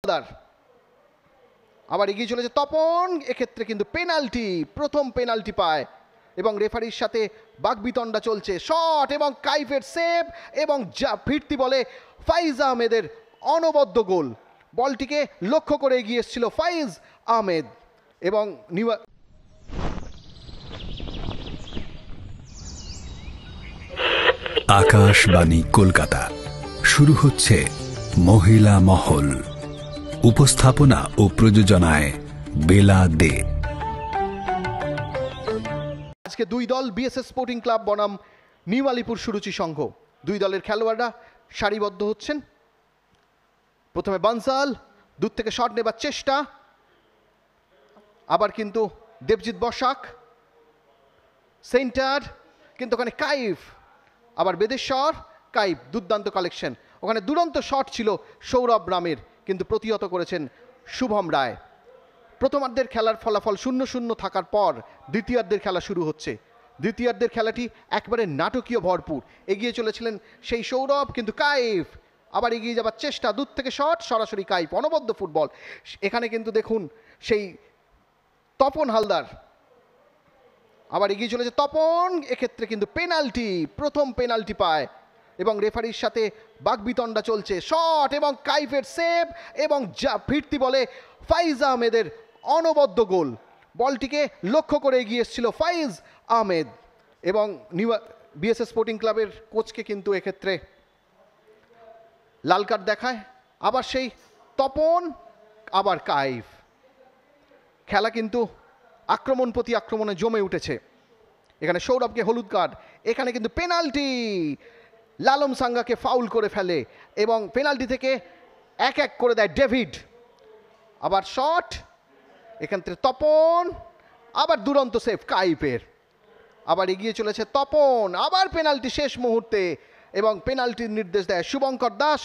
হালদার আবার এগিয়ে চলেছে তপন, এক্ষেত্রে কিন্তু পেনাল্টি, প্রথম পেনাল্টি পায় এবং রেফারির সাথে বাকবিতণ্ডা চলছে। শট এবং কাইফের সেভ এবং যা ফিরতি বলে ফাইজ আহমেদের অনবদ্য গোল। বলটিকে লক্ষ্য করে এগিয়ে এসেছিল ফাইজ আহমেদ এবং আকাশবাণী কলকাতা, শুরু হচ্ছে মহিলা মহল। উপস্থাপনা ও প্রযোজনায় বেলা দে। আজকে দুই দল, বিএসএস স্পোর্টিং ক্লাব বনাম নিউ আলিপুর সুরুচি সংঘ। দুই দলের খেলোয়াড়রা সারিবদ্ধ হচ্ছেন। প্রথমে বানসাল দূর থেকে শট নেবার চেষ্টা, আবার কিন্তু দেবজিৎ বসাক সেন্টার, কিন্তু ওখানে কাইফ, আবার বেদেশ্বর কাইফ, দুর্দান্ত কালেকশন। ওখানে দুরন্ত শট ছিল সৌরভ রামের, কিন্তু প্রতিহত করেছেন শুভম রায়। প্রথমার্ধের খেলার ফলাফল 0-0 থাকার পর দ্বিতীয়ার্ধের খেলা শুরু হচ্ছে। দ্বিতীয়ার্ধের খেলাটি একবারে নাটকীয় ভরপুর। এগিয়ে চলেছিলেন সেই সৌরভ, কিন্তু কাইফ আবার এগিয়ে যাবার চেষ্টা, দূর থেকে শট, সরাসরি কাইফ, অনবদ্য ফুটবল। এখানে কিন্তু দেখুন সেই তপন হালদার আবার এগিয়ে চলেছে তপন, এক্ষেত্রে কিন্তু পেনাল্টি, প্রথম পেনাল্টি পায় এবং রেফারির সাথে বাকবিতণ্ডা চলছে। শট এবং কাইফের সেভ এবং যা ফিরতি বলে ফাইজ আহমেদের অনবদ্য গোল। বলটিকে লক্ষ্য করে এগিয়ে এসেছিল ফাইজ আহমেদ এবং বিএসএস স্পোর্টিং ক্লাবের কোচকে কিন্তু এক্ষেত্রে লাল কার্ড দেখায়। আবার সেই তপন, আবার কাইফ। খেলা কিন্তু আক্রমণ প্রতি আক্রমণে জমে উঠেছে। এখানে সৌরভকে হলুদ কার্ড, এখানে কিন্তু পেনাল্টি, লালম সাঙ্গাকে ফাউল করে ফেলে এবং পেনাল্টি থেকে 1-1 করে দেয় ডেভিড। আবার শট, এখান থেকে তপন, আবার দুরন্ত সেভ কাইফের। আবার এগিয়ে চলেছে তপন, আবার পেনাল্টি শেষ মুহূর্তে এবং পেনাল্টির নির্দেশ দেয় শুভঙ্কর দাস।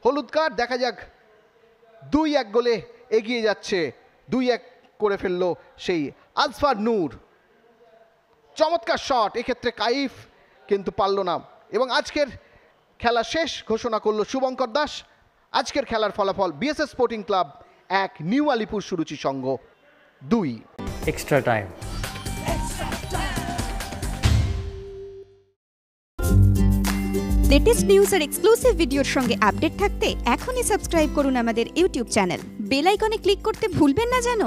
হলুদ কার্ড, দেখা যাক 2-1 গোলে এগিয়ে যাচ্ছে। 2-1 করে ফেললো সেই আজফার নূর। চমৎকার শট, এক্ষেত্রে কাইফ কিন্তু পারল না এবং আজকের খেলা শেষ ঘোষণা করলো শুভঙ্কর দাস। আজকের খেলার ফলাফল BSS sporting club 1, new Alipur Suruchi Sangha 2। Extra time. Latest news আর এক্সক্লুসিভ ভিডিওর সঙ্গে আপডেট থাকতে এখনই সাবস্ক্রাইব করুন আমাদের ইউটিউব চ্যানেল। বেল আইকনে ক্লিক করতে ভুলবেন না যেন।